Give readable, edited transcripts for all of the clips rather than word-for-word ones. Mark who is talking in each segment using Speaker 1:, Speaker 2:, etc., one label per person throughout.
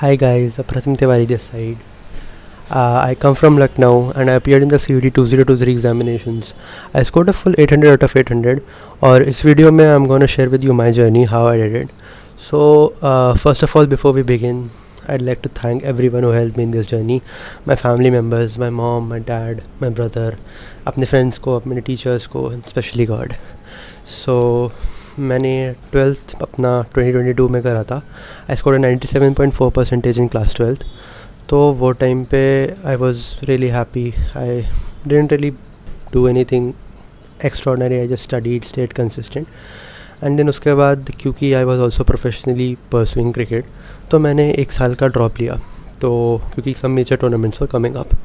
Speaker 1: Hi guys, Pratham Tiwari this side. I come from Lucknow and I appeared in the CUET 2023 examinations. I scored a full 800 out of 800 और इस video में I'm gonna share with you my journey, how I did it. So first of all, before we begin, I'd like to thank everyone who helped me in this journey. My family members, my mom, my dad, my brother, अपने friends को, अपने teachers को, and especially God. So मैंने 12th अपना 2022 में करा था. I score 97.4% in class 12th. तो वो टाइम पे I was really happy. I didn't really do anything extraordinary. I just studied, stayed consistent. And then उसके बाद क्योंकि I was also professionally pursuing cricket, तो मैंने एक साल का ड्रॉप लिया. तो क्योंकि सब major tournaments were coming up,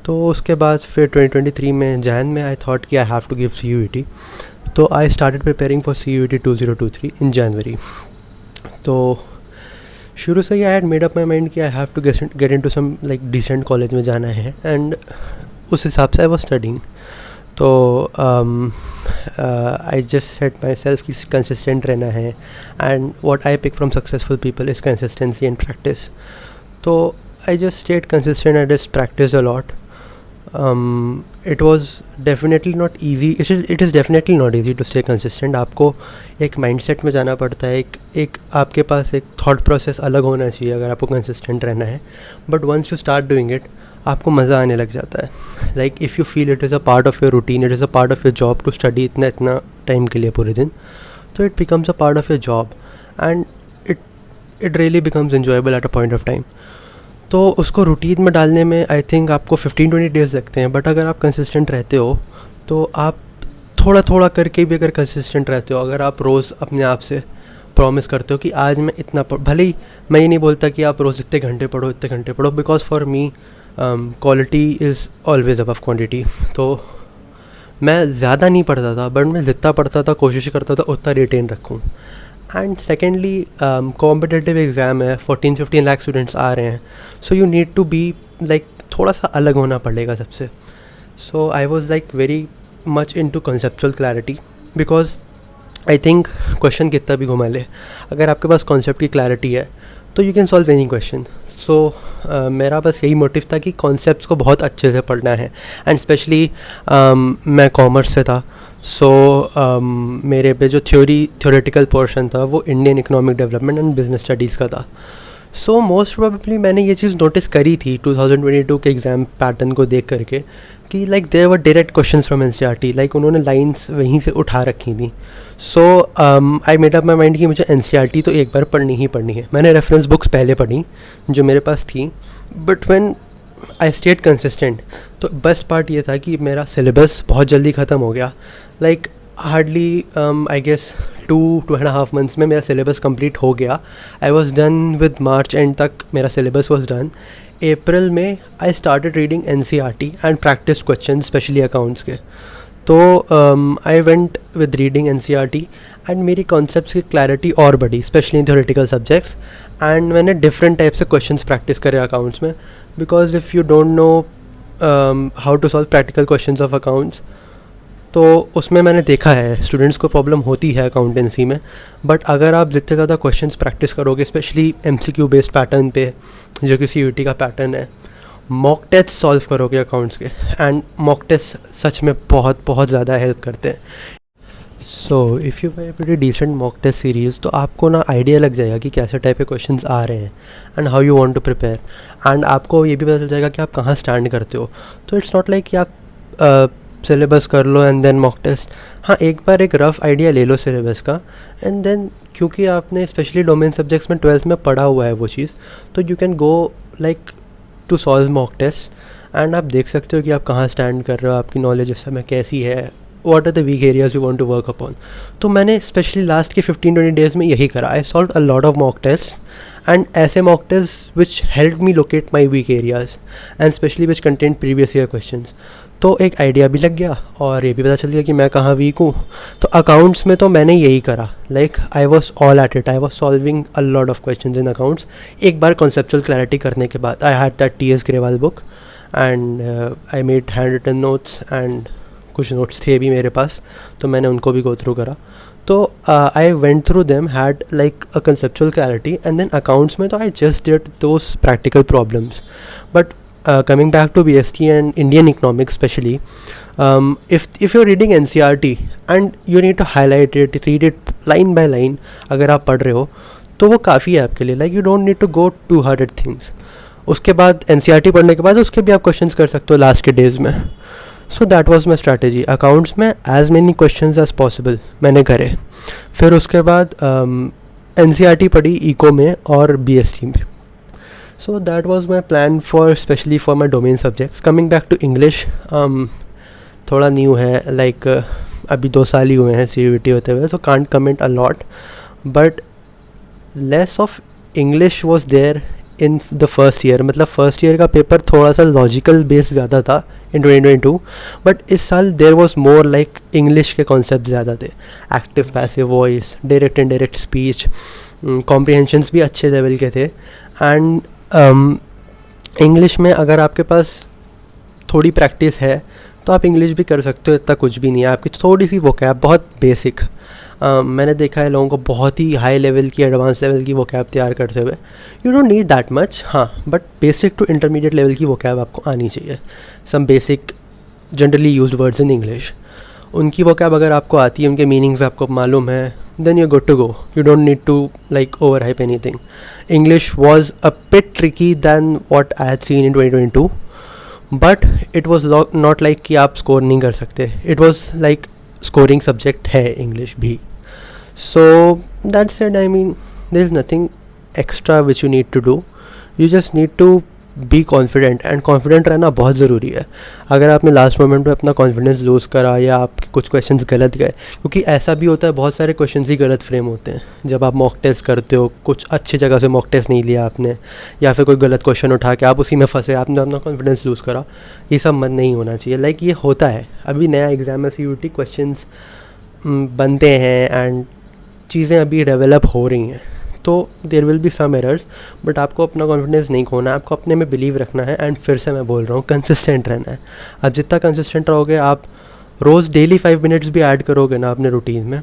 Speaker 1: तो उसके बाद फिर 2023 में जैन में आई थॉट कि I have to give CUET. तो I started preparing for CUET 2023 in January. तो शुरू से ही I had made up my mind कि I have to get into some like decent college में जाना है, एंड उस हिसाब से आई वाज स्टडिंग. तो I just set my self कि कंसिस्टेंट रहना है, and what I pick from successful people is consistency and practice. तो I just stayed consistent. I just practice a lot. It was definitely not easy. It is definitely not easy to stay consistent. आपको एक mindset में जाना पड़ता है. एक आपके पास एक thought process अलग होना चाहिए अगर आपको consistent रहना है. But once you start doing it, आपको मज़ा आने लग जाता है. Like if you feel it is a part of your routine, it is a part of your job to study इतना टाइम के लिए पूरे दिन, तो it becomes a part of your job, and it really becomes enjoyable at a point of time. तो उसको routine में डालने में आई थिंक आपको 15-20 डेज़ लगते हैं. बट अगर आप कंसिस्टेंट रहते हो तो आप थोड़ा थोड़ा करके भी अगर कंसिस्टेंट रहते हो, अगर आप रोज़ अपने आप से प्रॉमिस करते हो कि आज मैं इतना भले ही मैं ये नहीं बोलता कि आप रोज़ इतने घंटे पढ़ो, because for me quality is always above quantity. तो मैं ज़्यादा नहीं पढ़ता था, बट मैं जितना पढ़ता था कोशिश करता था उतना रिटेन रखूँ. एंड सेकेंडली कॉम्पिटिटिव एग्ज़ाम है, 14-15 लाख स्टूडेंट्स आ रहे हैं, so you need to be like थोड़ा सा अलग होना पड़ेगा सबसे. So I was like very much into conceptual clarity, because I think question कितना भी घुमा ले, अगर आपके पास कॉन्सेप्ट की क्लैरिटी है तो you can solve any question. So मेरा बस यही मोटिव था कि कॉन्सेप्ट्स को बहुत अच्छे से पढ़ना है. एंड स्पेशली मैं कॉमर्स से था, सो मेरे पे जो थ्योरेटिकल पोर्शन था वो Indian economic development and business studies का था. सो मोस्ट प्रोबेबली मैंने ये चीज़ नोटिस करी थी 2022 के एग्ज़ाम पैटर्न को देख करके कि like there were direct questions from NCERT, like उन्होंने लाइंस वहीं से उठा रखी थी. So I made up my mind कि मुझे NCERT तो एक बार पढ़नी ही पढ़नी है. मैंने रेफरेंस बुक्स पहले पढ़ी जो मेरे पास थी, but when I stayed consistent, तो बेस्ट पार्ट ये था कि मेरा सिलेबस बहुत जल्दी ख़त्म हो गया. Like hardly I guess 2.5 months में मेरा सिलेबस कंप्लीट हो गया. I was done with March end तक मेरा सिलेबस वॉज डन. अप्रैल में I started reading NCERT and practice question specially accounts के. तो I went with reading NCERT and मेरी कॉन्सेप्ट्स की क्लैरिटी और बढ़ी, specially in theoretical subjects. And मैंने डिफरेंट टाइप से क्वेश्चंस प्रैक्टिस करे अकाउंट्स में, because if you don't know how to solve practical questions of accounts, तो उसमें मैंने देखा है स्टूडेंट्स को प्रॉब्लम होती है अकाउंटेंसी में. बट अगर आप जितने ज़्यादा क्वेश्चंस प्रैक्टिस करोगे, स्पेशली MCQ बेस्ड पैटर्न पे जो कि CUET का पैटर्न है, मॉक टेस्ट सॉल्व करोगे अकाउंट्स के, एंड मॉक टेस्ट सच में बहुत ज़्यादा हेल्प करते हैं. So if you buy pretty decent mock test series, तो आपको ना आइडिया लग जाएगा कि कैसे टाइप के क्वेश्चंस आ रहे हैं and how you want to prepare. And आपको ये भी पता चल जाएगा कि आप कहाँ स्टैंड करते हो. तो इट्स नॉट लाइक कि आप सिलेबस कर लो एंड देन मॉक टेस्ट. हाँ, एक बार एक रफ़ आइडिया ले लो सिलेबस का, एंड देन क्योंकि आपने स्पेशली डोमेन सब्जेक्ट्स में 12th में पढ़ा हुआ है वो चीज़, तो you can go like to solve mock test. And आप देख सकते हो कि आप कहाँ स्टैंड कर रहे हो, आपकी नॉलेज इस समय कैसी है, what are the weak areas you want to work upon. तो मैंने स्पेशली लास्ट के 15-20 डेज़ में यही करा. I solve a lot of mock test, and ऐसे mock test which help me locate my weak areas and specially which content previous year questions. तो एक idea भी लग गया और ये भी पता चल गया कि मैं कहाँ वीक हूँ. तो अकाउंट्स में तो मैंने यही करा. Like I was all at it. I was solving a lot of questions in accounts. एक बार कॉन्सेप्चुअल क्लैरिटी करने के बाद I had that TS Grewal book, and I made handwritten notes, and कुछ नोट्स थे भी मेरे पास, तो मैंने उनको भी गो थ्रू करा. तो I went through them, had like a conceptual clarity, and then accounts में तो I just did those practical problems. But coming back to BST and Indian economics especially, if you're reading NCERT and you need to highlight it, read it line by line, अगर आप पढ़ रहे हो तो वो काफ़ी है आपके लिए. Like you don't need to go too hard at things. उसके बाद NCERT पढ़ने के बाद उसके भी आप क्वेश्चंस कर सकते हो लास्ट के डेज में. So that was my strategy. Accounts में as many questions as possible मैंने करे. फिर उसके बाद NCERT पढ़ी इको में और BST में. So that was my plan for especially for my domain subjects. Coming back to English, थोड़ा न्यू है, लाइक अभी 2 साल ही हुए हैं CUET होते हुए, so can't comment a lot, but less of English was there in the first year. मतलब first year का पेपर थोड़ा सा लॉजिकल बेस ज़्यादा था in 2022, बट इस साल there was more like English के कॉन्सेप्ट ज़्यादा थे. Active passive voice, direct indirect speech, comprehensions भी अच्छे लेवल के थे. एंड इंग्लिश में अगर आपके पास थोड़ी प्रैक्टिस है तो आप इंग्लिश भी कर सकते हो. इतना कुछ भी नहीं है, आपकी थोड़ी सी वोकैब बहुत बेसिक. मैंने देखा है लोगों को बहुत ही हाई लेवल की, एडवांस लेवल की वोकैब तैयार करते हुए. You don't need that much, हाँ, but basic to intermediate level की वोकैब आपको आनी चाहिए. Some basic generally used words in English, उनकी वोकैब अगर आपको आती है, उनके मीनिंग्स आपको मालूम है, then you're good to go. You don't need to like overhype anything. English was a bit tricky than what I had seen in 2022, but it was not like कि आप score नहीं कर सकते. It was like scoring subject है English भी. So that said, I mean, there is nothing extra which you need to do. You just need to be confident, and confident रहना बहुत ज़रूरी है. अगर आपने लास्ट मोमेंट में अपना कॉन्फिडेंस लूज़ करा या आपके कुछ क्वेश्चंस गलत गए, क्योंकि ऐसा भी होता है बहुत सारे क्वेश्चंस ही गलत फ्रेम होते हैं. जब आप मॉक टेस्ट करते हो, कुछ अच्छी जगह से मॉक टेस्ट नहीं लिया आपने, या फिर कोई गलत क्वेश्चन उठा के आप उसी में फंसे, आपने अपना कॉन्फिडेंस लूज़ करा, ये सब मन नहीं होना चाहिए. लाइक ये होता है, अभी नया एग्ज़ाम में CUET क्वेश्चंस बनते हैं एंड चीज़ें अभी डेवलप हो रही हैं, तो there will be some errors, but आपको अपना कॉन्फिडेंस नहीं खोना है, आपको अपने में बिलीव रखना है. एंड फिर से मैं बोल रहा हूँ, कंसिस्टेंट रहना है. आप जितना कंसिस्टेंट रहोगे, आप रोज़ डेली 5 मिनट्स भी ऐड करोगे ना अपने रूटीन में.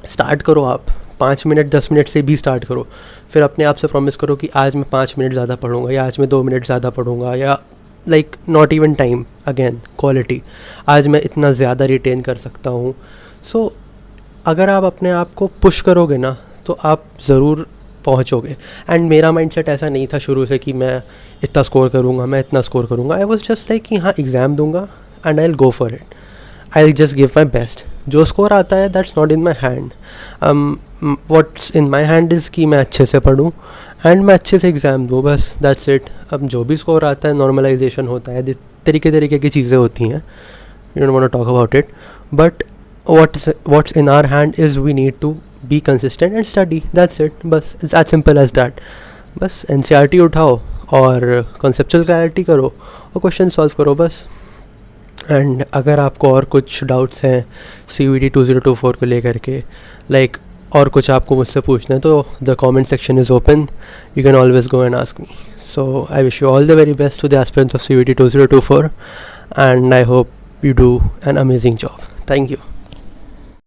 Speaker 1: स्टार्ट करो, आप 5 मिनट 10 मिनट से भी स्टार्ट करो. फिर अपने आप से प्रॉमिस करो कि आज मैं 5 मिनट ज़्यादा पढ़ूंगा, या आज मैं 2 मिनट ज़्यादा पढ़ूंगा, या like not even time, again quality, आज मैं इतना ज़्यादा रिटेन कर सकता हूँ. सो अगर आप अपने आप को पुश करोगे ना, तो आप ज़रूर पहुँचोगे. एंड मेरा माइंडसेट ऐसा नहीं था शुरू से कि मैं इतना स्कोर करूँगा, मैं इतना स्कोर करूँगा. आई वॉज जस्ट लाइक कि हाँ, एग्ज़ाम दूंगा and I will go for it. I will just give my best. जो स्कोर आता है that's not in my hand. What's in my hand is कि मैं अच्छे से पढूँ एंड मैं अच्छे से एग्ज़ाम दूँ, बस दैट्स इट. अब जो भी स्कोर आता है, नॉर्मलाइजेशन होता है, तरीके की चीज़ें होती हैं. You don't want to talk about it, but what's in our hand is we need to be consistent and study. That's it. बस it's as simple as that. बस NCERT उठाओ और conceptual clarity करो और क्वेश्चन सॉल्व करो बस. And अगर आपको और कुछ डाउट्स हैं CUET 2024 को लेकर के, लाइक और कुछ आपको मुझसे पूछना है, तो the comment section is open. You can always go and ask me. So I wish you all the very best to the aspirants of CUET 2024 and I hope you do an amazing job. Thank you.